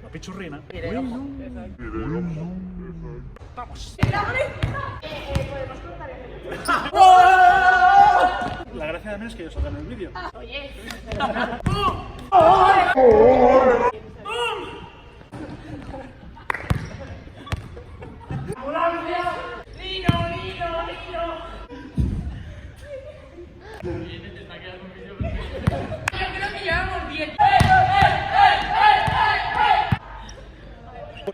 La pichurrina. Vamos. Podemos cortar el La gracia también es que ellos hagan el vídeo. Oye.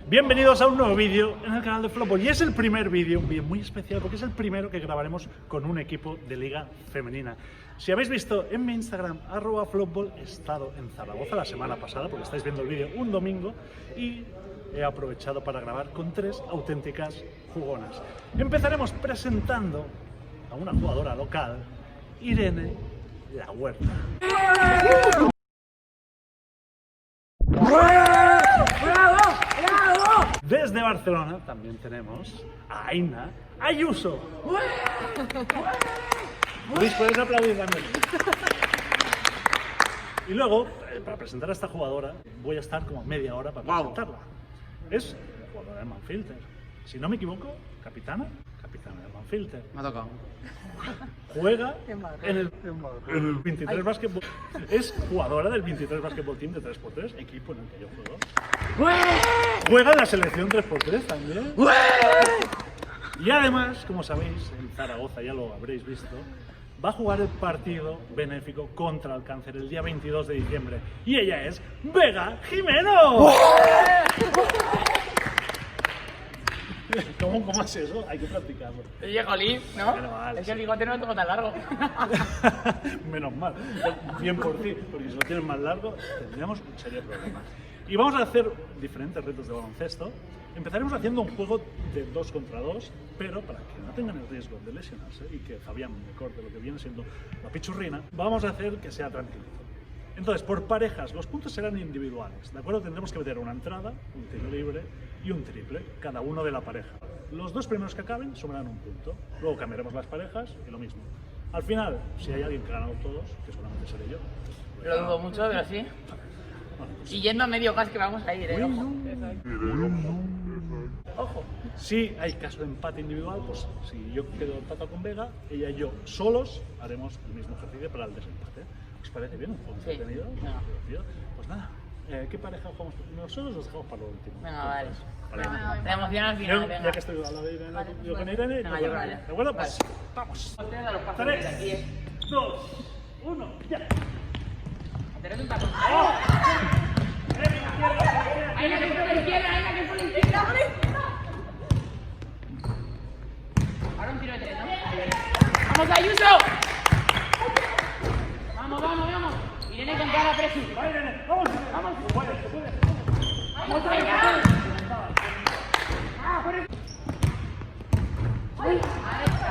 Bienvenidos a un nuevo vídeo en el canal de Flopball. Y es el primer vídeo, un vídeo muy especial porque es el primero que grabaremos con un equipo de liga femenina. Si habéis visto en mi Instagram, @Flopball, he estado en Zaragoza la semana pasada, porque estáis viendo el vídeo un domingo, y he aprovechado para grabar con 3 auténticas jugonas. Empezaremos presentando a una jugadora local, Irene La Huerta. Desde Barcelona también tenemos a Aina Ayuso. Luis, puedes aplaudir también. Y luego, para presentar a esta jugadora, voy a estar como media hora para presentarla. Es jugadora de Manfilter. Si no me equivoco, capitana de Manfilter. Me ha tocado. Juega en el 23 Basketball. Es jugadora del 23 Basketball Team de 3x3, equipo en el que yo juego. Juega en la selección 3x3 también. Y además, como sabéis, en Zaragoza, ya lo habréis visto, va a jugar el partido benéfico contra el cáncer el día 22 de diciembre. Y ella es Vega Jimeno. ¿Cómo es eso? Hay que practicarlo. Oye, Jolín, ¿no? Vale, es que el bigote no lo tengo tan largo. Menos mal. Bien por ti, porque si lo tienes más largo tendríamos un serio problema. Y vamos a hacer diferentes retos de baloncesto. Empezaremos haciendo un juego de 2 contra 2, pero para que no tengan el riesgo de lesionarse y que Fabián me corte lo que viene siendo la pichurrina, vamos a hacer que sea tranquilito. Entonces, por parejas, los puntos serán individuales, ¿de acuerdo? Tendremos que meter una entrada, un tiro libre y un triple, cada uno de la pareja. Los 2 primeros que acaben sumarán un punto. Luego cambiaremos las parejas y lo mismo. Al final, si hay alguien que ha ganado todos, que solamente seré yo. Lo dudo mucho, pero sí. Bueno, pues, Y yendo a medio gas que vamos a ir, Ojo. si hay caso de empate individual, pues si yo quedo empatado con Vega, ella y yo solos haremos el mismo ejercicio para el desempate. ¿Os parece bien? ¿Un juego Sí. entretenido? Venga. Divertido. Pues nada, ¿qué pareja jugamos? Nosotros los dejamos para lo último. Venga, vale. Vale. Te emociona al final, venga. Ya que estoy al lado de Irene, Vale, yo con vale. Irene, Venga, tú yo con con Irene. ella. ¿De acuerdo? Pues Vale. vamos. Ponte a los pasos 3, de aquí, 2, 1, ya. Tenés un tacón. ¡Hay una que por la izquierda! ¡Hay una que por la izquierda! Ahora un tiro de 3, ¿no? ¡Vamos, Ayuso! ¡Vamos, vamos, vamos! Irene con toda la presión. Va, Irene, vamos. Vamos. Se puede. ¡Vamos allá! ¡Ah, por el...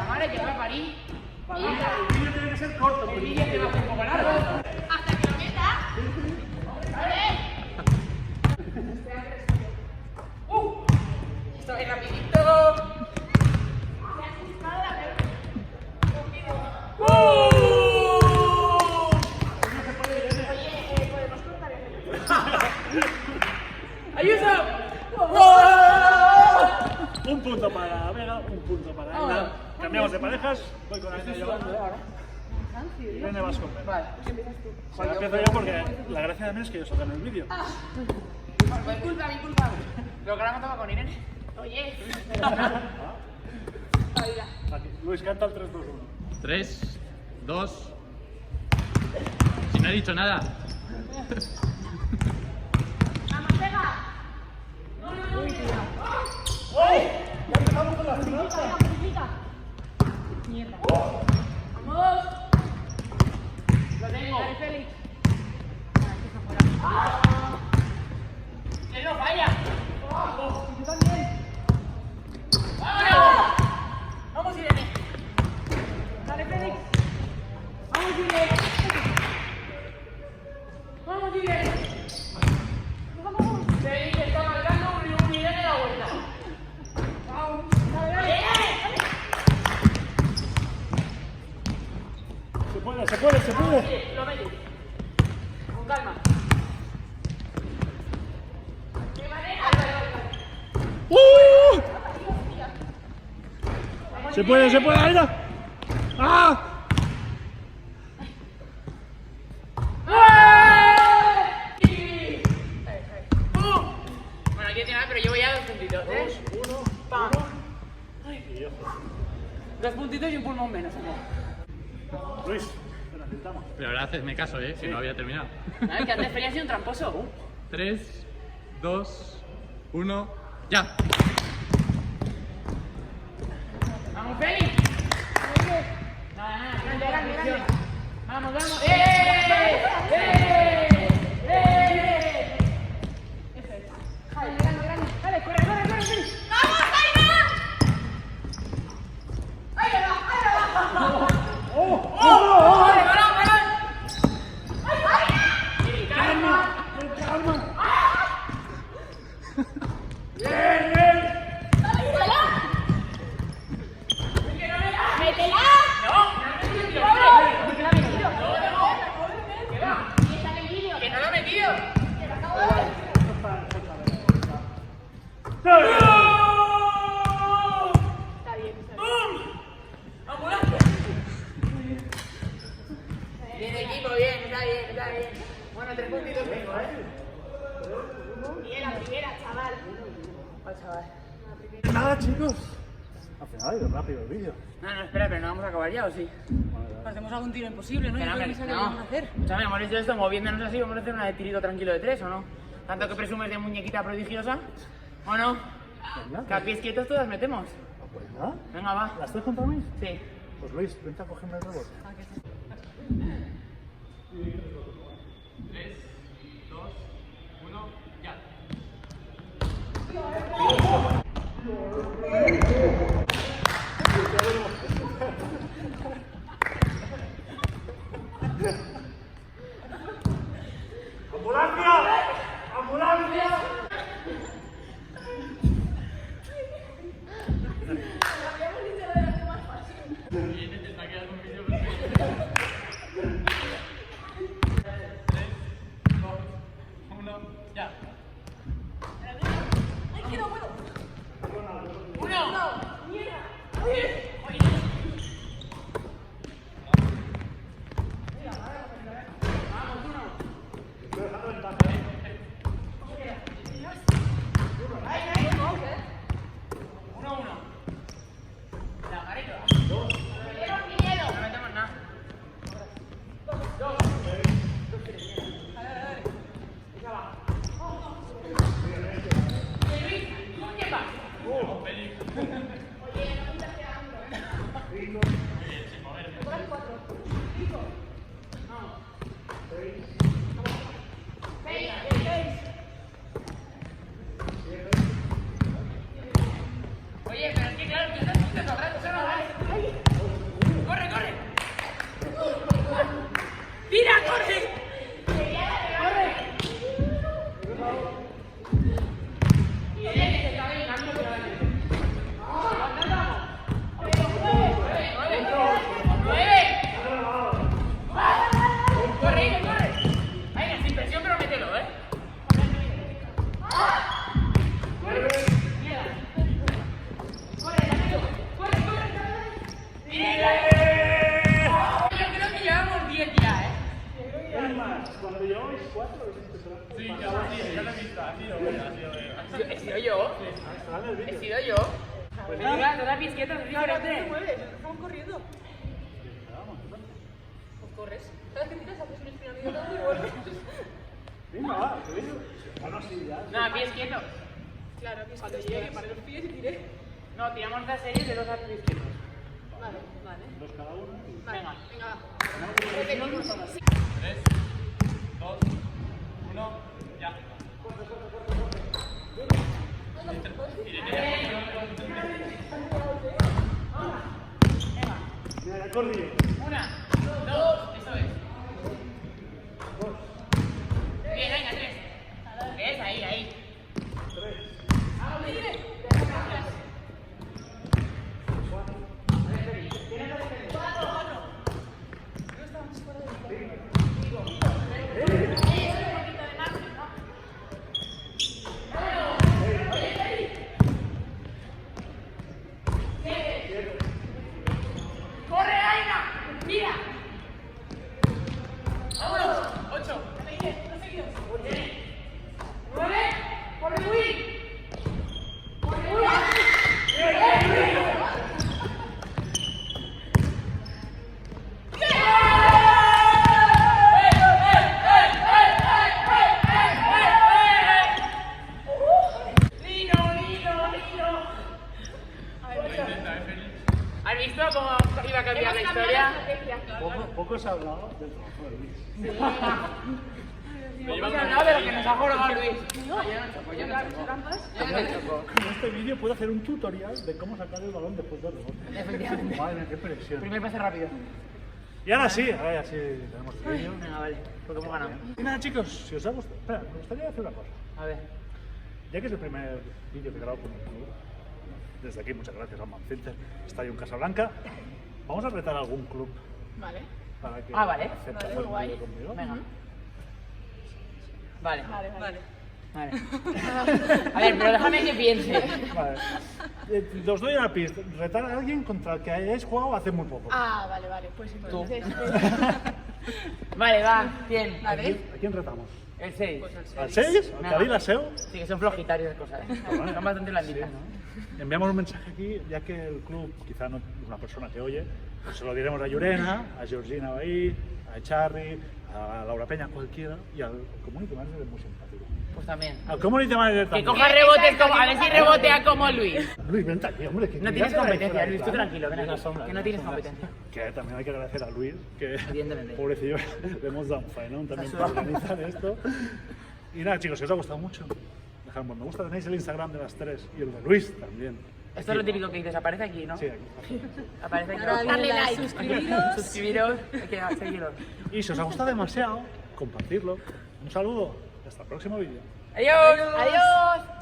Madre, que va a parir. El vídeo tiene que ser corto. El vídeo te va a hacer un poco largo. ¡Hasta que lo meta! Esto es rapidito. Podemos cortar el ¡Ayuso! Un punto para Vega, un punto para Aina. Cambiamos de parejas. Voy con Aina y yo. Irene, vas con Vega. Vale. Bueno, empiezo yo porque la gracia también es que ellos hagan el vídeo. Pues culpa, mi culpa. Pero que ahora me toca con Irene. Oye. Aquí. Luis, canta el 3, 2, 1. 3, 2. Si no he dicho nada. ¡Vamos, Vega! ¡Ya empezamos con las finanzas! ¡Mierda! ¡Vamos! Lo tengo. Dale, Félix. ¡Que no falla! Yo también. ¡Vamos! ¡Vamos, Irene! Dale, Félix. ¡Vamos, Irene! ¡Vamos, Irene! Se puede, ahí está. ¡Ah! Bueno, aquí tiene pero yo voy a 2 puntitos, ¿eh? 1, ¡Pam! 1. Y ojo. 2 puntitos y un pulmón menos, amor. Luis, te necesitamos. Pero ahora hacedme caso, que no había terminado. A ver, que antes Feli ha sido un tramposo. 3, 2, 1, ya. ¡Vamos, Feli! Nada, grande. ¡Vamos, vamos! Dale, corre, Feli. ¡Vamos, Aina! ¡Ahí va! ¡Que no lo he metido! Bien equipo, bien, está bien. Bueno, 3 puntitos tengo, Bien, la primera, chaval. Nada, chicos. Al final ha ido rápido el vídeo. No, espera, pero no vamos a acabar ya, ¿o sí? Hacemos algún tiro imposible, ¿no? Que no, vamos a hacer. Escúchame, hemos hecho esto moviéndonos así, vamos a hacer una de tirito tranquilo de 3, ¿o no? Tanto que presumes de muñequita prodigiosa, ¿o no? Que a pies quietos todas metemos. Pues nada. Venga, va. ¿Las 3 contra mí? Sí. Pues Luis, vente a cogerme el rebote. 3, 2, 1, ya. Oye, pero es que claro, que estás justo todo el rato, solo vale. ¡Corre, corre! ¡Tira, corre! Cuando llevamos 4, Sí, yo lo he visto, ha sido bueno. ¿He sido yo? ¿He sido yo? Pues venga, todas mis quietas, es diferente. Estamos corriendo. Pues corres. Cada vez que tiras haces un estiramiento y vuelves. Venga, va, te veo. Bueno, sí, ya. No, pies quietos. Claro, que cuando llegue, para los pies y tiré. No, tiramos 2 series de 2 a 3 quietos. Vale. 2 cada uno. Venga. Venga, va. 3, 2, 1, ya. Mira, el cordillo. 1, 2, eso es. Bien, venga, 3. ¿Ves? Ahí. 3. hemos hablado del trabajo de Luis. Hemos hablado de lo que nos ha jorobado Luis. Yo no choco. Yo no choco. En este vídeo puedo hacer un tutorial de cómo sacar el balón después del rebote. Efectivamente. Madre mía, qué presión. Primer pase rápido. Y ahora sí, así tenemos el vídeo. Venga, vale. Porque hemos ganado. Y nada, chicos, si os ha gustado... Espera, me gustaría hacer una cosa. A ver. Ya que es el primer vídeo que grabo con el club, desde aquí muchas gracias a Manfilter, Estadio en Casablanca, vamos a retar a algún club Vale. para que Vale. acepte Vale, hacer un guay. vídeo conmigo. Venga. Vale. Vale. Vale. A ver, pero déjame que piense. Vale. Os doy una pista, retar a alguien contra el que hayáis jugado hace muy poco. Ah, vale. Pues Tú. entonces... Vale, va. ¿Quién? ¿A quién retamos? El 6. ¿Al 6? ¿Al Venga. Kabil Aseo? Sí, que son flojitarias las cosas. Son bastante blanditas. Enviamos un mensaje aquí, ya que el club quizá no es una persona que oye, pues se lo diremos a Llurena, a Georgina Bahí, a Echarri, a Laura Peña, cualquiera, y al community manager es muy simpático. Pues también. Al community manager Que también. coja rebotes como... A ver si rebotea como Luis. Luis, vente aquí, hombre. Que No tienes competencia, Luis, tú tranquilo, ven aquí. Que no tienes competencia. Que también hay que agradecer a Luis, que Evidentemente. pobrecillo, le hemos dado un faenón también para organizar esto. Y nada, chicos, si os ha gustado mucho, dejad un buen me gusta. Tenéis el Instagram de las tres y el de Luis también. Esto es lo típico que dices, aparece aquí, ¿no? Sí, aquí. Aparece aquí. Darle like, Suscribiros, hay que seguiros. Y si os ha gustado demasiado, compartirlo. Un saludo, hasta el próximo vídeo. Adiós. Adiós.